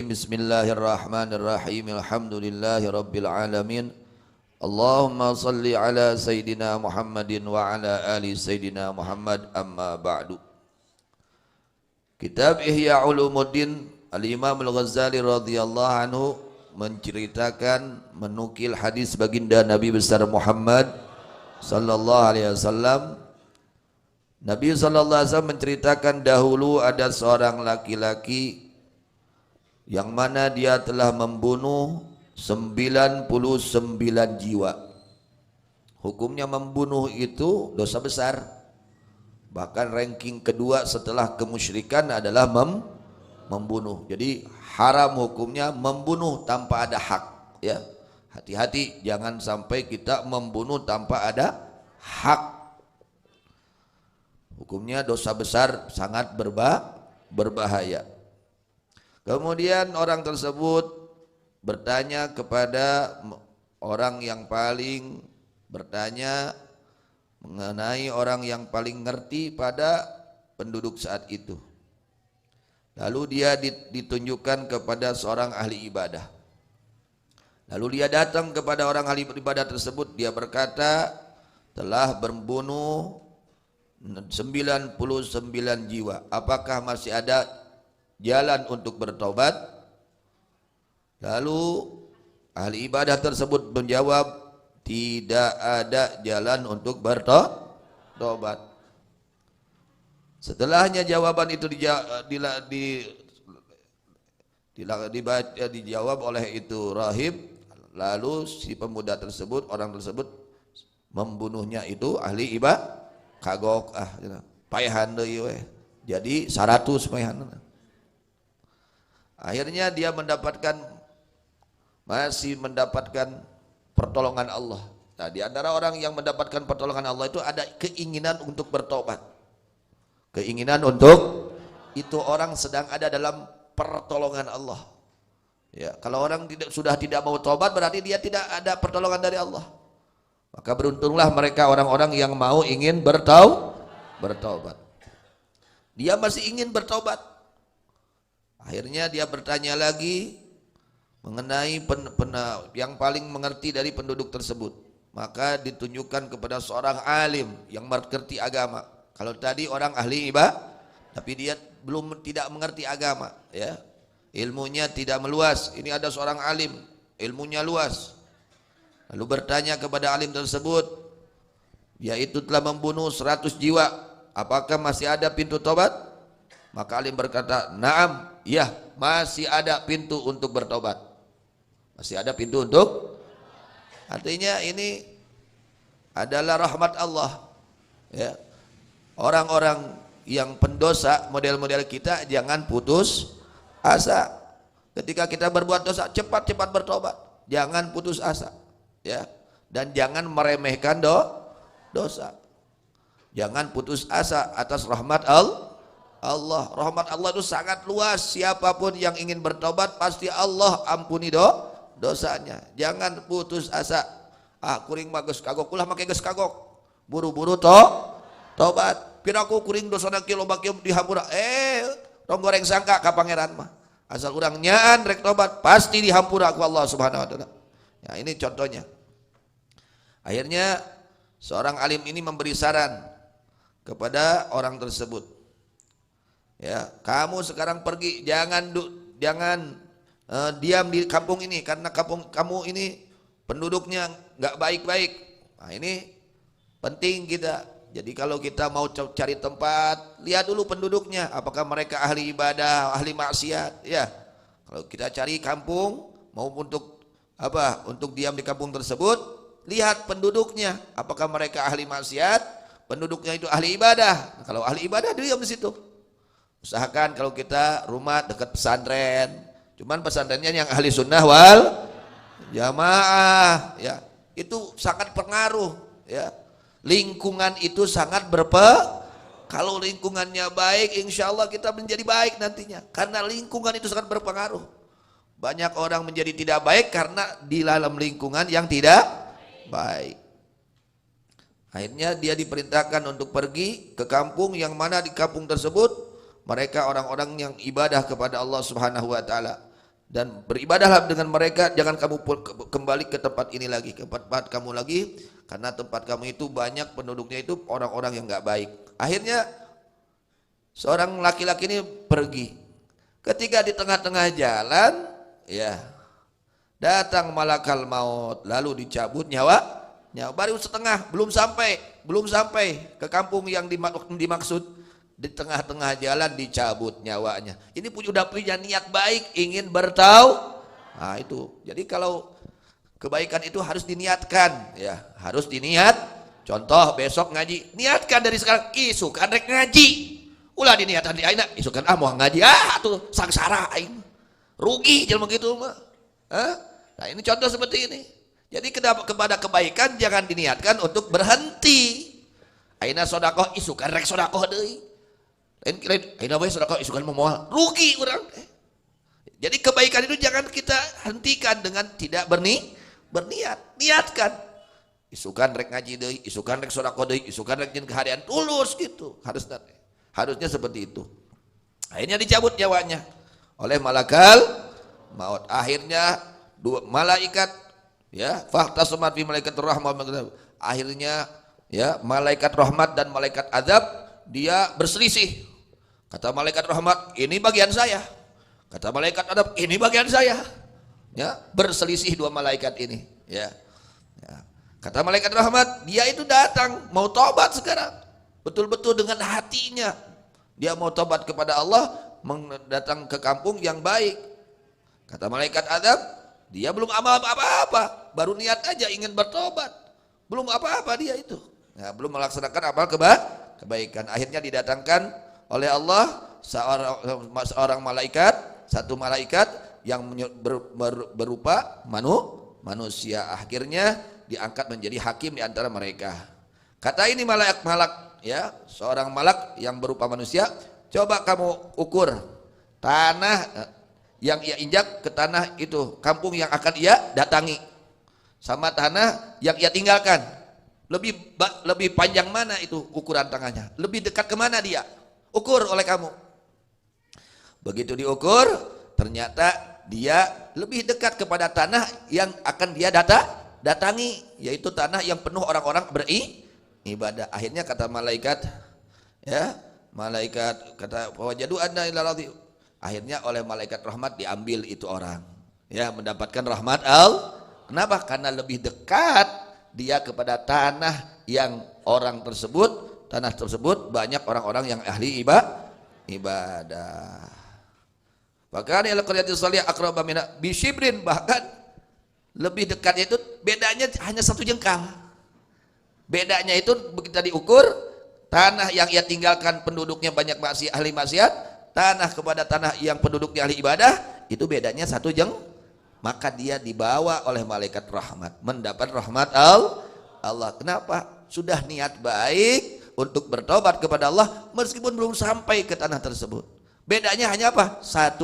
Bismillahirrahmanirrahim. Alhamdulillahirabbil alamin. Allahumma salli ala sayyidina Muhammadin wa ala ali sayyidina Muhammad, amma ba'du. Kitab Ihya Ulumuddin Al-Imam Al-Ghazali radhiyallahu anhu menceritakan, menukil hadis baginda Nabi besar Muhammad sallallahu alaihi wasallam. Nabi sallallahu alaihi wasallam menceritakan, dahulu ada seorang laki-laki yang mana dia telah membunuh 99 jiwa. Hukumnya membunuh itu dosa besar. Bahkan ranking kedua setelah kemusyrikan adalah membunuh. Jadi haram hukumnya membunuh tanpa ada hak, ya. Hati-hati jangan sampai kita membunuh tanpa ada hak. Hukumnya dosa besar, sangat berbahaya. Kemudian orang tersebut bertanya kepada orang yang paling bertanya mengenai orang yang paling ngerti pada penduduk saat itu. Lalu dia ditunjukkan kepada seorang ahli ibadah. Lalu dia datang kepada orang ahli ibadah tersebut, dia berkata telah membunuh 99 jiwa. Apakah masih ada jalan untuk bertobat? Lalu ahli ibadah tersebut menjawab, tidak ada jalan untuk bertobat. Setelahnya jawaban itu dijawab oleh itu rahib. Lalu si pemuda tersebut, orang tersebut membunuhnya itu ahli ibadah. Kagok payahan deui we. Jadi 100 payahan. Akhirnya dia masih mendapatkan pertolongan Allah. Nah, di antara orang yang mendapatkan pertolongan Allah itu ada keinginan untuk bertobat. Keinginan untuk itu orang sedang ada dalam pertolongan Allah. Ya, kalau orang sudah tidak mau tobat berarti dia tidak ada pertolongan dari Allah. Maka beruntunglah mereka orang-orang yang ingin bertaubat. Dia masih ingin bertobat. Akhirnya dia bertanya lagi mengenai yang paling mengerti dari penduduk tersebut. Maka ditunjukkan kepada seorang alim yang mengerti agama. Kalau tadi orang ahli ibadah, tapi dia tidak mengerti agama, ya. Ilmunya tidak meluas. Ini ada seorang alim, ilmunya luas. Lalu bertanya kepada alim tersebut, yaitu telah membunuh 100 jiwa, apakah masih ada pintu tobat? Maka alim berkata, "Na'am, ya, masih ada pintu untuk bertobat." Masih ada pintu untuk, artinya ini adalah rahmat Allah, ya. Orang-orang yang pendosa model-model kita jangan putus asa. Ketika kita berbuat dosa, cepat-cepat bertobat. Jangan putus asa, ya. Dan jangan meremehkan dosa. Jangan putus asa atas rahmat Allah. Rahmat Allah itu sangat luas. Siapapun yang ingin bertobat pasti Allah ampuni dosanya. Jangan putus asa. Kuring mah geus kagok, ulah make geus kagok. Buru-buru tobat. Piraku kuring dosana kieu loba kieu dihampura. Tong goreng sangka ka pangeran mah. Asal urang nyaan rek tobat pasti dihampura ku Allah Subhanahu wa taala. Ya, ini contohnya. Akhirnya seorang alim ini memberi saran kepada orang tersebut. Ya, kamu sekarang pergi, jangan diam di kampung ini karena kampung kamu ini penduduknya nggak baik-baik. Nah, ini penting kita. Jadi kalau kita mau cari tempat, lihat dulu penduduknya, apakah mereka ahli ibadah, ahli maksiat, ya. Kalau kita cari kampung mau untuk apa? Untuk diam di kampung tersebut, lihat penduduknya, apakah mereka ahli maksiat, penduduknya itu ahli ibadah. Nah, kalau ahli ibadah diam di situ. Usahakan kalau kita rumah dekat pesantren, cuman pesantrennya yang ahli sunnah wal jamaah, ya, itu sangat pengaruh, ya. Lingkungan itu sangat kalau lingkungannya baik, insya Allah kita menjadi baik nantinya. Karena lingkungan itu sangat berpengaruh. Banyak orang menjadi tidak baik karena di dalam lingkungan yang tidak baik. Akhirnya dia diperintahkan untuk pergi ke kampung yang mana di kampung tersebut mereka orang-orang yang ibadah kepada Allah Subhanahu wa taala. dan beribadahlah dengan mereka, jangan kamu kembali ke tempat ini lagi, ke tempat kamu lagi, karena tempat kamu itu banyak penduduknya itu orang-orang yang nggak baik. Akhirnya seorang laki-laki ini pergi. Ketika di tengah-tengah jalan, ya datang malakal maut, lalu dicabut nyawa baru setengah, belum sampai ke kampung yang dimaksud, di tengah-tengah jalan dicabut nyawanya. Ini udah punya niat baik, ingin nah itu. Jadi kalau kebaikan itu harus diniatkan, ya harus diniat. Contoh besok ngaji, niatkan dari sekarang, isukan rek ngaji. Ulah diniatkan di aina, isukan mau ngaji, tuh sangsara aing. Rugi jelema gitu mah. Nah ini contoh seperti ini. Jadi kepada kebaikan jangan diniatkan untuk berhenti. Aina sodakoh isukan rek sodakoh deui. Lain aina bae sodakoh isukan moal. Rugi urang. Jadi kebaikan itu jangan kita hentikan dengan tidak berniat. Niatkan. Isukan rek ngaji deui, isukan rek sodakoh deui, isukan rek jeung kaharian tulus gitu. Harusnya seperti itu. Akhirnya dicabut nyawanya oleh malakal maut. Akhirnya dua malaikat, ya fahtasamat fi malaikatur rahmah, akhirnya ya malaikat rahmat dan malaikat azab dia berselisih. Kata malaikat rahmat, ini bagian saya. Kata malaikat azab, ini bagian saya. Ya, berselisih dua malaikat ini, ya. Kata malaikat rahmat, dia itu datang mau tobat sekarang. Betul-betul dengan hatinya dia mau tobat kepada Allah, datang ke kampung yang baik. Kata malaikat azab, dia belum amal apa-apa, baru niat aja ingin bertobat, belum apa-apa dia itu, ya, belum melaksanakan amal kebaikan. Akhirnya didatangkan oleh Allah seorang malaikat, satu malaikat yang berupa manusia. Akhirnya diangkat menjadi hakim di antara mereka. Kata ini malak, ya, seorang malak yang berupa manusia, coba kamu ukur tanah yang ia injak ke tanah itu, kampung yang akan ia datangi, sama tanah yang ia tinggalkan, lebih panjang mana itu ukuran tangannya, lebih dekat kemana dia, ukur oleh kamu. Begitu diukur, ternyata dia lebih dekat kepada tanah yang akan dia datangi, yaitu tanah yang penuh orang-orang beribadah. Akhirnya kata malaikat, ya malaikat kata wajadu anna ila radhi. Akhirnya oleh malaikat rahmat diambil itu orang, ya mendapatkan rahmat Kenapa? Karena lebih dekat dia kepada tanah yang tanah tersebut banyak orang-orang yang ahli ibadah. Bahkan al qaryati salih aqraba min bisyibrin, bahkan lebih dekatnya itu bedanya hanya 1 jengkal. Bedanya itu begitu diukur, tanah yang ia tinggalkan penduduknya banyak ahli maksiat, tanah kepada tanah yang penduduknya ahli ibadah, itu bedanya 1 maka dia dibawa oleh malaikat rahmat, mendapat rahmat Allah. Kenapa? Sudah niat baik untuk bertobat kepada Allah meskipun belum sampai ke tanah tersebut. Bedanya hanya apa? 1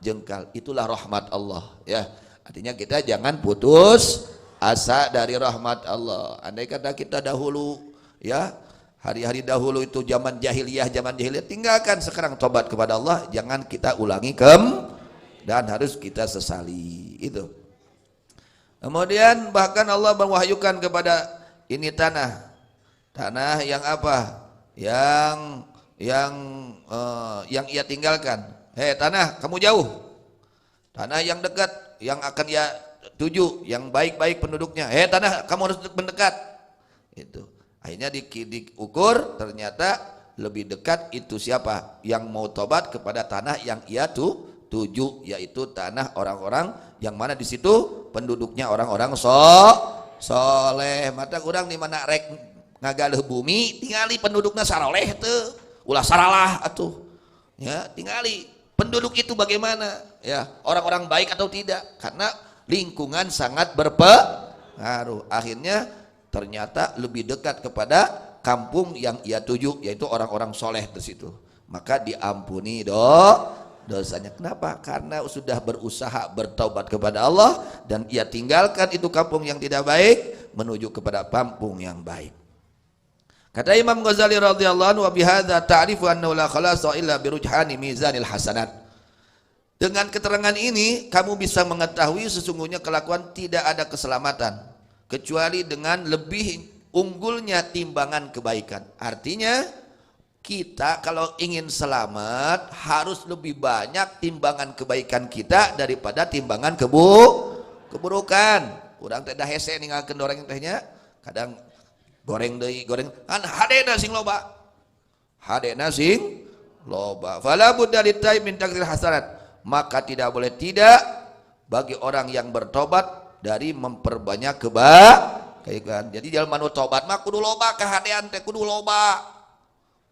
jengkal. Itulah rahmat Allah, ya. Artinya kita jangan putus asa dari rahmat Allah. Andai kata kita dahulu, ya, hari-hari dahulu itu zaman jahiliyah, tinggalkan sekarang, tobat kepada Allah, jangan kita ulangi dan harus kita sesali itu. Kemudian bahkan Allah mewahyukan kepada ini tanah yang apa? Yang ia tinggalkan. Hei tanah, kamu jauh. Tanah yang dekat yang akan ia tuju, yang baik-baik penduduknya. Hei tanah, kamu harus mendekat. Itu. Akhirnya diukur, ternyata lebih dekat itu siapa? Yang mau tobat kepada tanah yang ia tuju, yaitu tanah orang-orang yang mana di situ penduduknya orang-orang soleh. Mata kurang di mana rek ngagaleh bumi, tingali penduduknya saroleh teu, ulah saralah atuh. Ya, tingali penduduk itu bagaimana? Ya, orang-orang baik atau tidak? Karena lingkungan sangat berpengaruh. Akhirnya ternyata lebih dekat kepada kampung yang ia tuju, yaitu orang-orang soleh di situ. Maka diampuni dosanya. Kenapa? Karena sudah berusaha bertaubat kepada Allah dan ia tinggalkan itu kampung yang tidak baik menuju kepada kampung yang baik. Kata Imam Ghazali radhiyallahu anhu, wa bihadza ta'rifu annahu la khalasa illa birujhani mizanil hasanat. Dengan keterangan ini kamu bisa mengetahui sesungguhnya kelakuan tidak ada keselamatan kecuali dengan lebih unggulnya timbangan kebaikan. Artinya kita kalau ingin selamat harus lebih banyak timbangan kebaikan kita daripada timbangan keburukan. Urang teh dah hese ninggalkeun doreng tehnya, kadang goreng deui, goreng kan hadena sing loba. Hadena sing loba. Fala budda litai min takdir hasanat. Maka tidak boleh tidak bagi orang yang bertobat dari memperbanyak kebaikan. Jadi jalan manu tobat mah kudu loba kahadean teh kudu loba.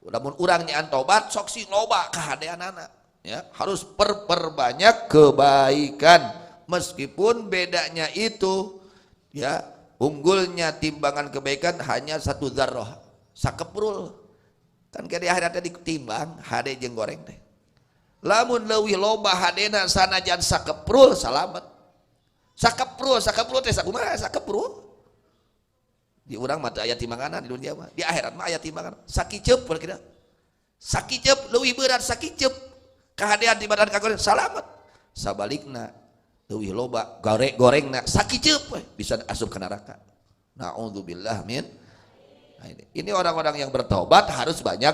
Namun urang nyaan tobat sok sing loba kahadeanana. Ya, harus perbanyak kebaikan meskipun bedanya itu ya unggulnya timbangan kebaikan hanya 1 dzarrah sakeprul kan ke di akhiratnya ditimbang hade jeung goreng teh lamun leuwih loba hadena sanajan sakeprul salamet sakeprul teh sakumaha sakeprul di urang mah aya timbanganan di dunia mah di akhirat mah aya timbangan sakiceup kira sakiceup leuwih berat sakiceup kahadean di badan kagoreng salamet sabalikna leuwih loba gorengna sakiceup bisa asup ke neraka. Naudzubillah min. Ini orang-orang yang bertobat harus banyak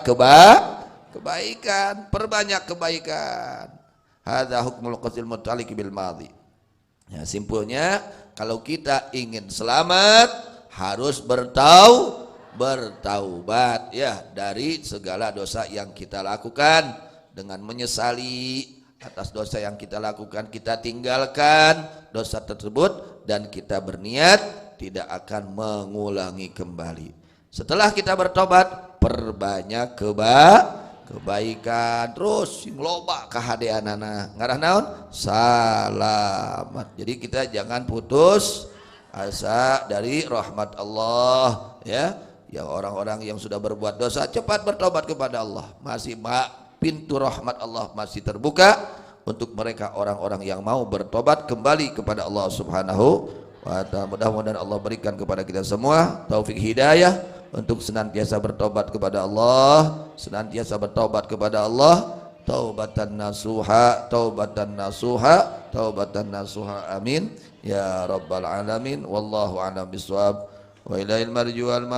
kebaikan, perbanyak kebaikan. Hadza hukmul qasil muta'alliq bil madhi. Ya, simpulnya kalau kita ingin selamat harus bertaubat ya dari segala dosa yang kita lakukan dengan menyesali atas dosa yang kita lakukan, kita tinggalkan dosa tersebut dan kita berniat tidak akan mengulangi kembali. Setelah kita bertobat, perbanyak kebaikan terus sing loba kahadeanana. Ngarah naon? Salamat. Jadi kita jangan putus asa dari rahmat Allah ya. Yang orang-orang yang sudah berbuat dosa cepat bertobat kepada Allah. Masih pintu rahmat Allah masih terbuka untuk mereka orang-orang yang mau bertobat kembali kepada Allah Subhanahu wa ta'ala. Mudah-mudahan Allah berikan kepada kita semua taufik hidayah untuk senantiasa bertobat kepada Allah, senantiasa bertobat kepada Allah, taubatan nasuha, taubatan nasuha, taubatan nasuha. Amin ya rabbal alamin. Wallahu a'lam bishawab. Wa ilahil marju wal